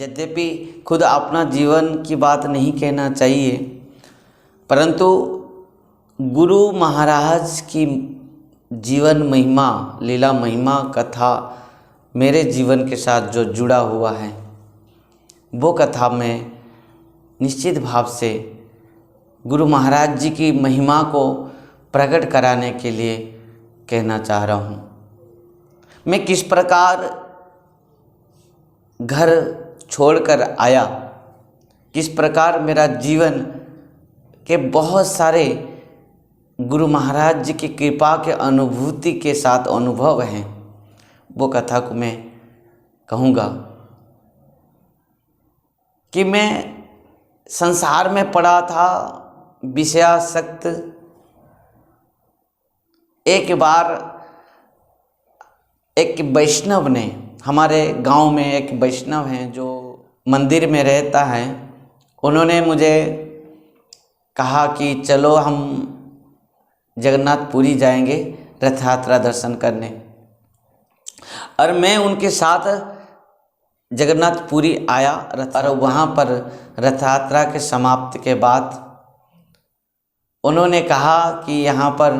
यद्यपि खुद अपना जीवन की बात नहीं कहना चाहिए, परंतु गुरु महाराज की जीवन महिमा, लीला महिमा कथा मेरे जीवन के साथ जो जुड़ा हुआ है, वो कथा मैं निश्चित भाव से गुरु महाराज जी की महिमा को प्रकट कराने के लिए कहना चाह रहा हूँ। मैं किस प्रकार घर छोड़कर आया, किस प्रकार मेरा जीवन के बहुत सारे गुरु महाराज जी की कृपा के अनुभूति के साथ अनुभव हैं, वो कथा को मैं कहूँगा। कि मैं संसार में पड़ा था विषयासक्त। एक बार एक वैष्णव ने, हमारे गांव में एक वैष्णव हैं जो मंदिर में रहता है, उन्होंने मुझे कहा कि चलो हम जगन्नाथपुरी जाएंगे रथ यात्रा दर्शन करने। और मैं उनके साथ जगन्नाथपुरी आया और वहाँ पर रथ यात्रा के समाप्ति के बाद उन्होंने कहा कि यहाँ पर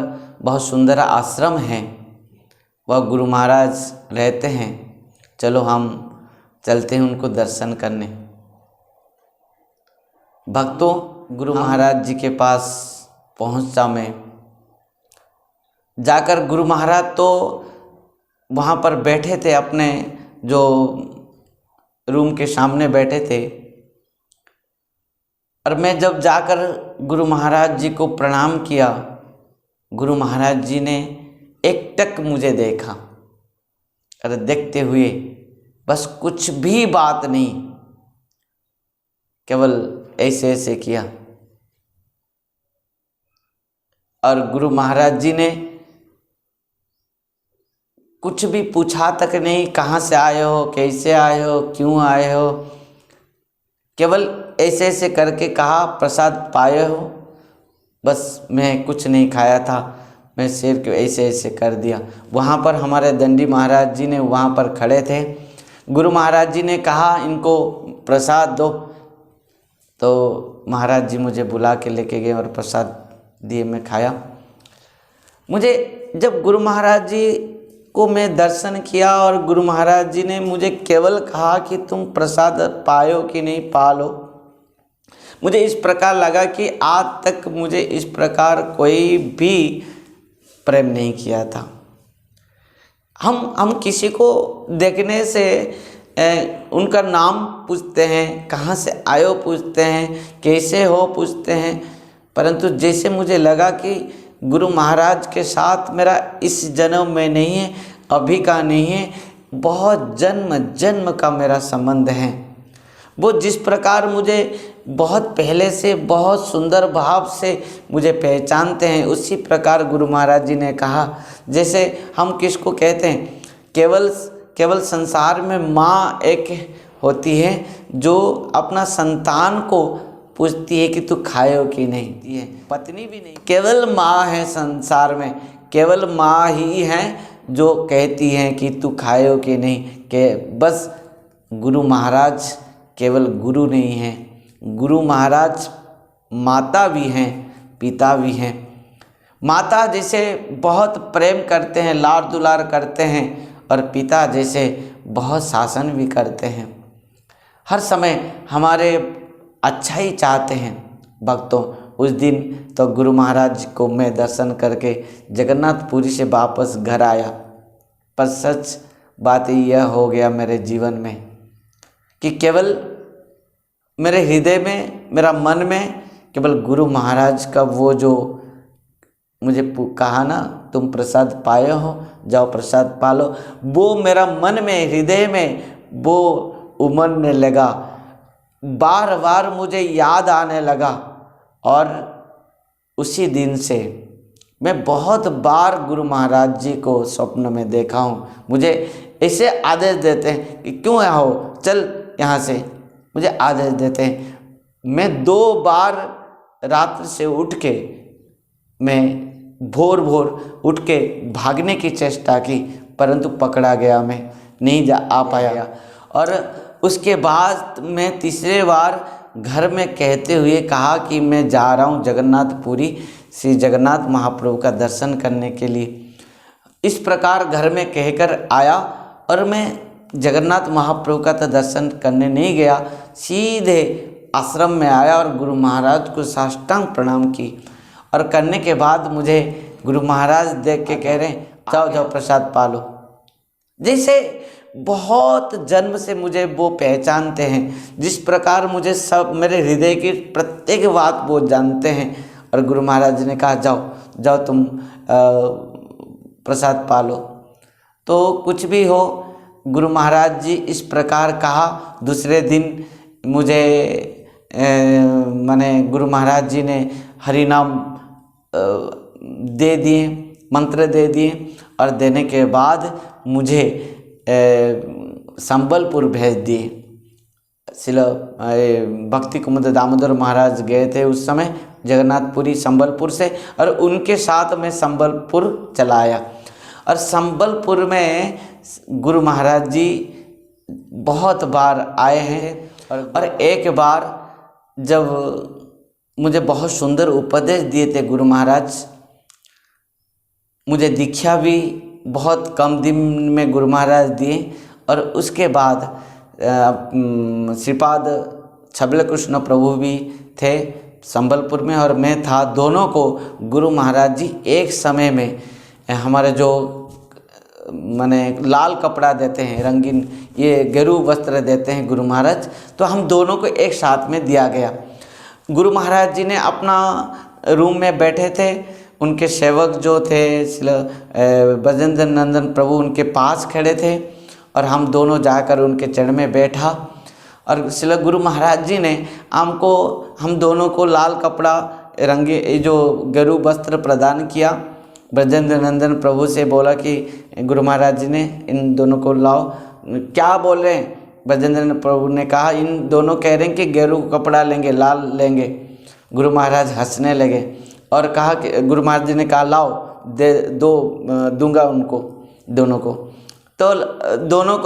बहुत सुंदर आश्रम है, वह गुरु महाराज रहते हैं, चलो हम चलते हैं उनको दर्शन करने। भक्तों, गुरु महाराज जी के पास पहुँचा मैं। जाकर गुरु महाराज तो वहाँ पर बैठे थे, अपने जो रूम के सामने बैठे थे। और मैं जब जाकर गुरु महाराज जी को प्रणाम किया, गुरु महाराज जी ने एकटक मुझे देखा और देखते हुए बस कुछ भी बात नहीं, केवल ऐसे ऐसे किया। और गुरु महाराज जी ने कुछ भी पूछा तक नहीं, कहाँ से आए हो, कैसे आए हो, क्यों आए हो, केवल ऐसे ऐसे करके कहा प्रसाद पाए हो। बस मैं कुछ नहीं खाया था, मैं सिर को ऐसे ऐसे कर दिया। वहाँ पर हमारे दंडी महाराज जी ने वहाँ पर खड़े थे। गुरु महाराज जी ने कहा इनको प्रसाद दो, तो महाराज जी मुझे बुला के लेके गए और प्रसाद दिए, मैं खाया। मुझे जब गुरु महाराज जी को मैं दर्शन किया और गुरु महाराज जी ने मुझे केवल कहा कि तुम प्रसाद पायो कि नहीं, पा लो, मुझे इस प्रकार लगा कि आज तक मुझे इस प्रकार कोई भी प्रेम नहीं किया था। हम किसी को देखने से उनका नाम पूछते हैं, कहाँ से आयो पूछते हैं, कैसे हो पूछते हैं, परंतु जैसे मुझे लगा कि गुरु महाराज के साथ मेरा इस जन्म में नहीं है, अभी का नहीं है, बहुत जन्म जन्म का मेरा संबंध है। वो जिस प्रकार मुझे बहुत पहले से बहुत सुंदर भाव से मुझे पहचानते हैं, उसी प्रकार गुरु महाराज जी ने कहा, जैसे हम किसको कहते हैं, केवल संसार में माँ एक होती है जो अपना संतान को पूछती है कि तू खाए हो कि नहीं, है पत्नी भी नहीं, केवल माँ है संसार में, केवल माँ ही है जो कहती हैं कि तू खाए हो कि नहीं। के बस गुरु महाराज केवल गुरु नहीं हैं, गुरु महाराज माता भी हैं, पिता भी हैं। माता जैसे बहुत प्रेम करते हैं, लाड दुलार करते हैं, और पिता जैसे बहुत शासन भी करते हैं, हर समय हमारे अच्छा ही चाहते हैं। भक्तों, उस दिन तो गुरु महाराज को मैं दर्शन करके जगन्नाथपुरी से वापस घर आया, पर सच बात यह हो गया मेरे जीवन में कि केवल मेरे हृदय में, मेरा मन में केवल गुरु महाराज का वो जो मुझे कहा ना, तुम प्रसाद पाए हो, जाओ प्रसाद पा लो, वो मेरा मन में, हृदय में वो उमड़ने लगा, बार बार मुझे याद आने लगा। और उसी दिन से मैं बहुत बार गुरु महाराज जी को स्वप्न में देखा हूँ। मुझे ऐसे आदेश देते हैं कि क्यों यहाँ हो, चल यहाँ से, मुझे आदेश देते हैं। मैं 2 बार रात्र से उठ के, मैं भोर भोर उठ के भागने की चेष्टा की, परंतु पकड़ा गया, मैं नहीं आ पाया। और उसके बाद मैं तीसरे बार घर में कहते हुए कहा कि मैं जा रहा हूँ जगन्नाथपुरी श्री जगन्नाथ महाप्रभु का दर्शन करने के लिए। इस प्रकार घर में कहकर आया और मैं जगन्नाथ महाप्रभु का तो दर्शन करने नहीं गया, सीधे आश्रम में आया और गुरु महाराज को साष्टांग प्रणाम की। और करने के बाद मुझे गुरु महाराज देख के कह रहे हैं, जाओ जाओ प्रसाद पालो। जैसे बहुत जन्म से मुझे वो पहचानते हैं, जिस प्रकार मुझे सब मेरे हृदय की प्रत्येक बात वो जानते हैं। और गुरु महाराज ने कहा जाओ जाओ तुम प्रसाद पालो। तो कुछ भी हो, गुरु महाराज जी इस प्रकार कहा। दूसरे दिन मुझे माने गुरु महाराज जी ने हरि नाम दे दिए, मंत्र दे दिए और देने के बाद मुझे संबलपुर भेज दिए। शिला भक्ति कुमुद दामोदर महाराज गए थे उस समय जगन्नाथपुरी संबलपुर से, और उनके साथ मैं संबलपुर चला आया। और संबलपुर में गुरु महाराज जी बहुत बार आए हैं। और एक बार जब मुझे बहुत सुंदर उपदेश दिए थे गुरु महाराज, मुझे दीक्षा भी बहुत कम दिन में गुरु महाराज दिए। और उसके बाद श्रीपाद छबील कृष्ण प्रभु भी थे संबलपुर में और मैं था। दोनों को गुरु महाराज जी एक समय में हमारे जो माने लाल कपड़ा देते हैं, रंगीन ये गेरू वस्त्र देते हैं गुरु महाराज, तो हम दोनों को एक साथ में दिया गया। गुरु महाराज जी ने अपना रूम में बैठे थे, उनके सेवक जो थे ब्रजेंद्र नंदन प्रभु उनके पास खड़े थे और हम दोनों जाकर उनके चरण में बैठा। और शिला गुरु महाराज जी ने हम दोनों को लाल कपड़ा रंगे जो गेरू वस्त्र प्रदान किया। ब्रजेंद्र नंदन प्रभु से बोला कि गुरु महाराज जी ने इन दोनों को लाओ। क्या बोल रहे हैं? ब्रजेंद्र प्रभु ने कहा इन दोनों कह रहे हैं कि गेरू कपड़ा लेंगे, लाल लेंगे। गुरु महाराज हंसने लगे और कहा कि गुरु महाराज जी ने कहा लाओ दूंगा उनको दोनों को। तो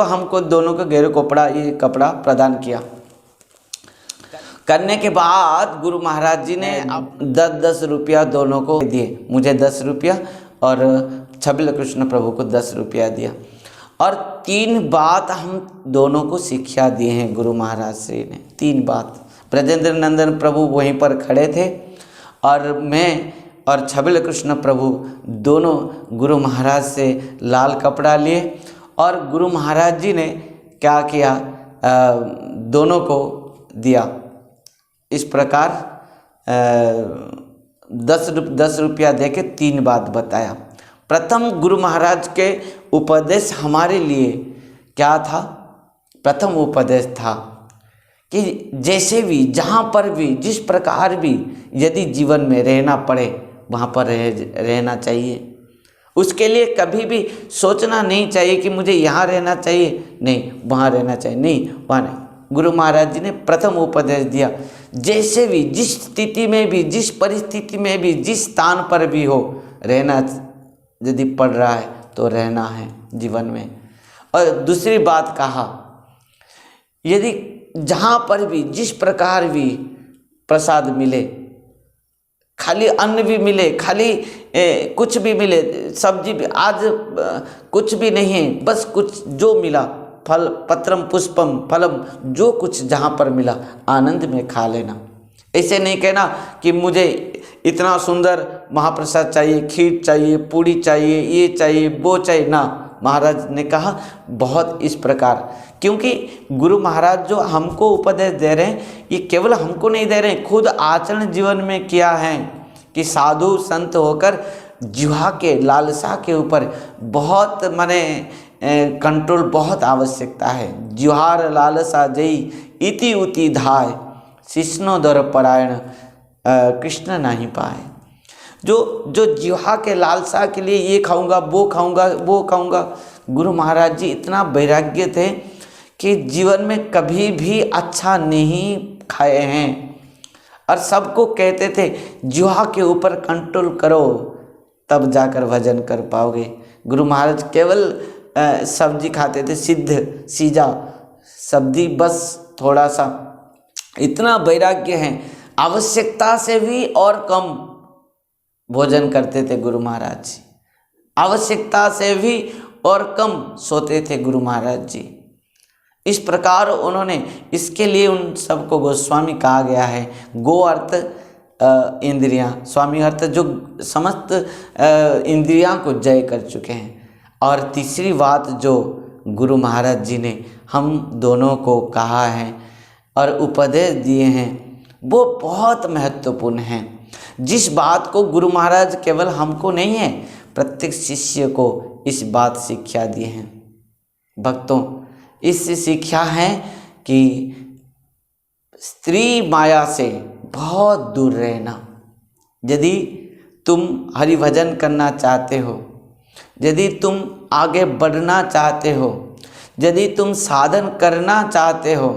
हमको दोनों को गेरू ये कपड़ा प्रदान किया। करने के बाद गुरु महाराज जी ने 10-10 रुपया दोनों को दिए, मुझे 10 रुपया और छबील कृष्ण प्रभु को 10 रुपया दिया। और 3 बात हम दोनों को शिक्षा दिए हैं गुरु महाराज श्री ने, 3 बात। ब्रजेंद्र नंदन प्रभु वहीं पर खड़े थे और मैं और छबील कृष्ण प्रभु दोनों गुरु महाराज से लाल कपड़ा लिए। और गुरु महाराज जी ने क्या किया, दोनों को दिया। इस प्रकार 10 रुपया दे के 3 बात बताया। प्रथम गुरु महाराज के उपदेश हमारे लिए क्या था? प्रथम उपदेश था कि जैसे भी, जहाँ पर भी, जिस प्रकार भी यदि जीवन में रहना पड़े वहाँ पर रहना चाहिए। उसके लिए कभी भी सोचना नहीं चाहिए कि मुझे यहाँ रहना चाहिए, नहीं वहाँ रहना चाहिए, नहीं वहाँ नहीं। गुरु महाराज जी ने प्रथम उपदेश दिया, जैसे भी, जिस स्थिति में भी, जिस परिस्थिति में भी, जिस स्थान पर भी हो, रहना यदि पड़ रहा है तो रहना है जीवन में। और दूसरी बात कहा, यदि जहाँ पर भी, जिस प्रकार भी प्रसाद मिले, खाली अन्न भी मिले, खाली कुछ भी मिले, सब्जी भी, आज कुछ भी नहीं है, बस कुछ जो मिला, फल पत्रम पुष्पम फलम, जो कुछ जहाँ पर मिला आनंद में खा लेना। ऐसे नहीं कहना कि मुझे इतना सुंदर महाप्रसाद चाहिए, खीर चाहिए, पूड़ी चाहिए, ये चाहिए, वो चाहिए ना। महाराज ने कहा बहुत इस प्रकार, क्योंकि गुरु महाराज जो हमको उपदेश दे रहे हैं, ये केवल हमको नहीं दे रहे हैं, खुद आचरण जीवन में किया है कि साधु संत होकर जिह्वा के लालसा के ऊपर बहुत माने कंट्रोल बहुत आवश्यकता है। जिह्वार लालसा जई इति उति धाय, शिष्णो दर परायण कृष्ण नहीं पाए। जो जिह्वा के लालसा के लिए ये खाऊंगा, वो खाऊंगा, वो खाऊंगा। गुरु महाराज जी इतना वैराग्य थे कि जीवन में कभी भी अच्छा नहीं खाए हैं और सबको कहते थे जिह्वा के ऊपर कंट्रोल करो तब जाकर भजन कर पाओगे। गुरु महाराज केवल सब्जी खाते थे, सिद्ध सीजा शब्दी बस थोड़ा सा, इतना वैराग्य है, आवश्यकता से भी और कम भोजन करते थे गुरु महाराज जी, आवश्यकता से भी और कम सोते थे गुरु महाराज जी। इस प्रकार उन्होंने, इसके लिए उन सबको गोस्वामी कहा गया है। गो अर्थ इंद्रियां, स्वामी अर्थ जो समस्त इंद्रियां को जय कर चुके हैं। और तीसरी बात जो गुरु महाराज जी ने हम दोनों को कहा है और उपदेश दिए हैं, वो बहुत महत्वपूर्ण हैं। जिस बात को गुरु महाराज केवल हमको नहीं है, प्रत्येक शिष्य को इस बात शिक्षा दी है। भक्तों, इससे शिक्षा है कि स्त्री माया से बहुत दूर रहना। यदि तुम हरि भजन करना चाहते हो, यदि तुम आगे बढ़ना चाहते हो, यदि तुम साधन करना चाहते हो,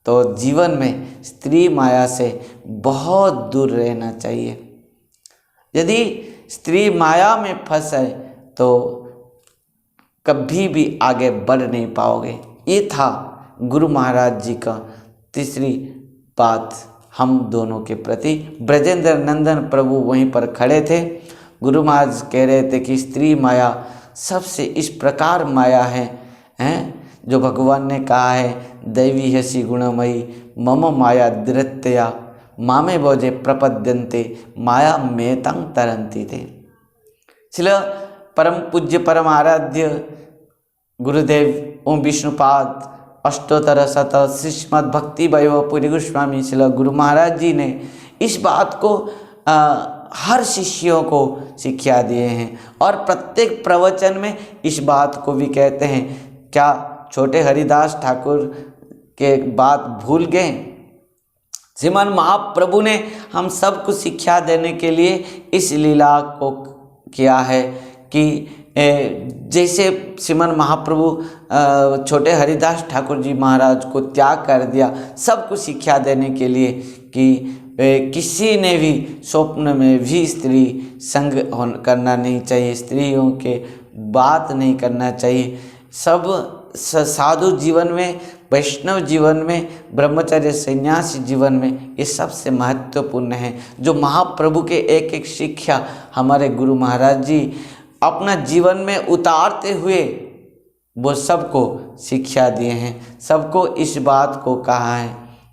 तो जीवन में स्त्री माया से बहुत दूर रहना चाहिए। यदि स्त्री माया में फंसे तो कभी भी आगे बढ़ नहीं पाओगे। ये था गुरु महाराज जी का तीसरी बात हम दोनों के प्रति। ब्रजेंद्र नंदन प्रभु वहीं पर खड़े थे। गुरु महाराज कह रहे थे कि स्त्री माया सबसे इस प्रकार माया है, जो भगवान ने कहा है, दैवी हसी गुणमयी मम माया दृत्या मामे बोझे प्रपद्यन्ते माया मेतंग तरंती थे। इसलिए परम पूज्य परम आराध्य गुरुदेव ओम विष्णुपाद अष्टोत्तर शत श्रीमद् भक्ति वैभव पुरी गोस्वामी श्री गुरु महाराज जी ने इस बात को हर शिष्यों को शिक्षा दिए हैं और प्रत्येक प्रवचन में इस बात को भी कहते हैं। क्या छोटे हरिदास ठाकुर के बात भूल गए? श्रीमान महाप्रभु ने हम सबको शिक्षा देने के लिए इस लीला को किया है कि जैसे श्रीमान महाप्रभु छोटे हरिदास ठाकुर जी महाराज को त्याग कर दिया, सबको शिक्षा देने के लिए कि किसी ने भी स्वप्न में भी स्त्री संग करना नहीं चाहिए, स्त्रियों के बात नहीं करना चाहिए। सब साधु जीवन में, वैष्णव जीवन में, ब्रह्मचर्य संन्यासी जीवन में ये सबसे महत्वपूर्ण है। जो महाप्रभु के एक एक शिक्षा हमारे गुरु महाराज जी अपना जीवन में उतारते हुए वो सबको शिक्षा दिए हैं। सबको इस बात को कहा है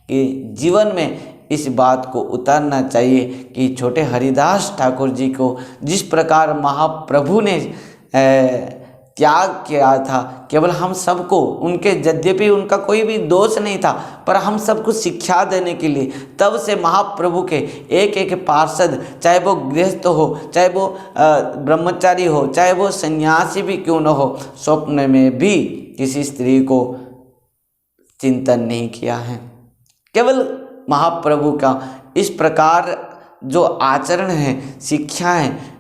कि जीवन में इस बात को उतारना चाहिए कि छोटे हरिदास ठाकुर जी को जिस प्रकार महाप्रभु ने त्याग किया था, केवल हम सबको, उनके यद्यपि उनका कोई भी दोष नहीं था, पर हम सबको शिक्षा देने के लिए तब से महाप्रभु के एक एक पार्षद, चाहे वो गृहस्थ हो, चाहे वो ब्रह्मचारी हो, चाहे वो सन्यासी भी क्यों न हो, स्वप्न में भी किसी स्त्री को चिंतन नहीं किया है। केवल महाप्रभु का इस प्रकार जो आचरण है, शिक्षा है,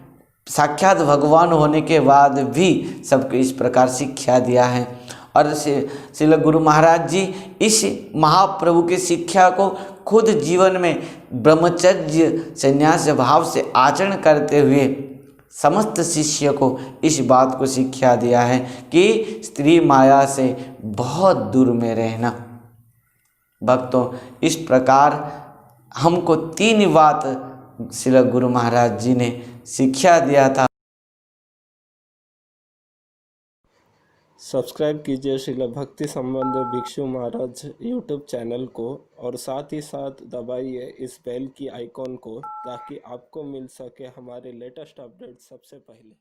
साक्षात भगवान होने के बाद भी सबको इस प्रकार शिक्षा दिया है। और श्रील गुरु महाराज जी इस महाप्रभु की शिक्षा को खुद जीवन में ब्रह्मचर्य संन्यास भाव से आचरण करते हुए समस्त शिष्य को इस बात को शिक्षा दिया है कि स्त्री माया से बहुत दूर में रहना। भक्तों, इस प्रकार हमको 3 बात श्री गुरु महाराज जी ने शिक्षा दिया था। सब्सक्राइब कीजिए श्रील भक्ति संबंध भिक्षु महाराज यूट्यूब चैनल को और साथ ही साथ दबाइए इस बेल की आइकॉन को ताकि आपको मिल सके हमारे लेटेस्ट अपडेट सबसे पहले।